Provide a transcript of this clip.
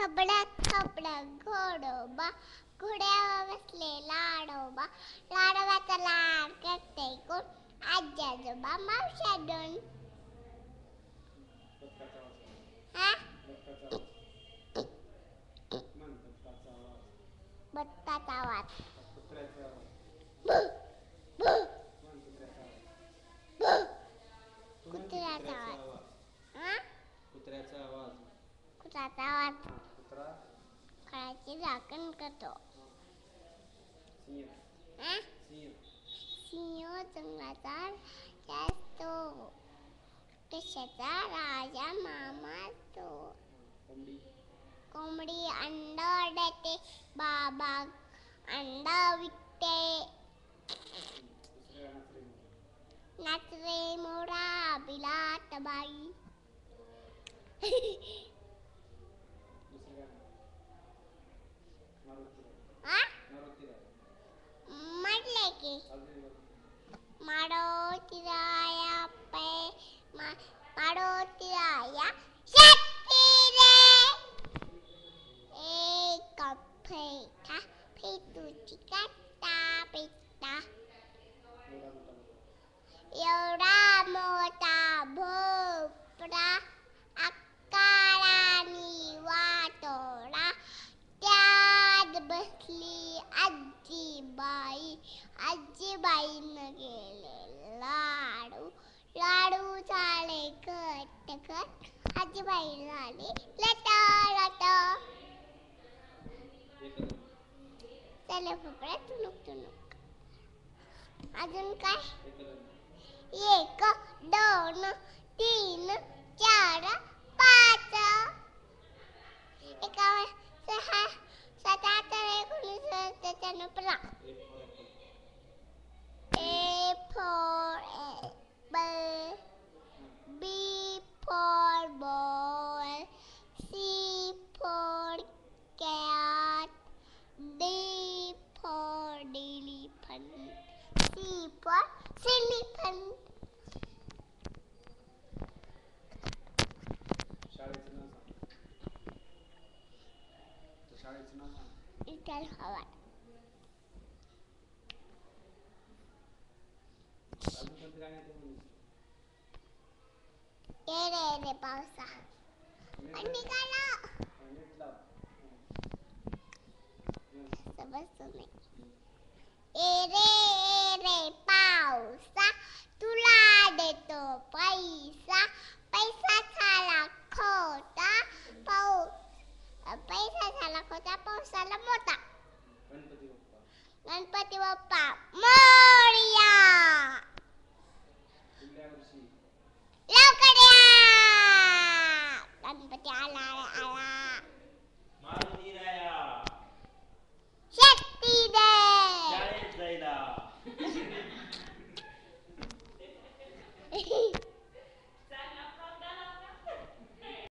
थबडक थबडक घोडोबा, घोड्यावर बसले लाडोबा, लाडोबाचा लाड करते कोण? आजी आजोबा मावश्या दोन. बत्ताचा आवाज, कुत्र्याचा आवाज, कुत्र्याचा आवाज, फळाचे झाकण करतो. सिंह जंगलाचा राजा असतो, कशाचा राजा मामा असतो. कोंबडी अंडा देते, बाबा अंडा विकते. नाच रे मोरा बिलात बाई. म्हटले की माडो तिराया शेती रे. एक फेटा फेटूची कट्टा पेटा, एवढा मोठा भोपळा आकाराने वाटोळा, त्यात बसली आजीबाई. आजीबाईनं गेले लाडू, लाडू झाले घट घट, आजीबाई झाली लट लट. चला भोपळा तुणुक तुणुक. अजून काय? 1 2 3 4 5. 1 6 7 8 19 95. A for apple, B for ball, C for cat, D for elephant, C for elephant. Vitthal हवा. ये रे पावसा निघाला. ए रे पावसा, तुला देतो पैसा. पैसा झाला खोटा, पैसा झाला खोटा, पावसाला मोठा. गणपती बाप्पा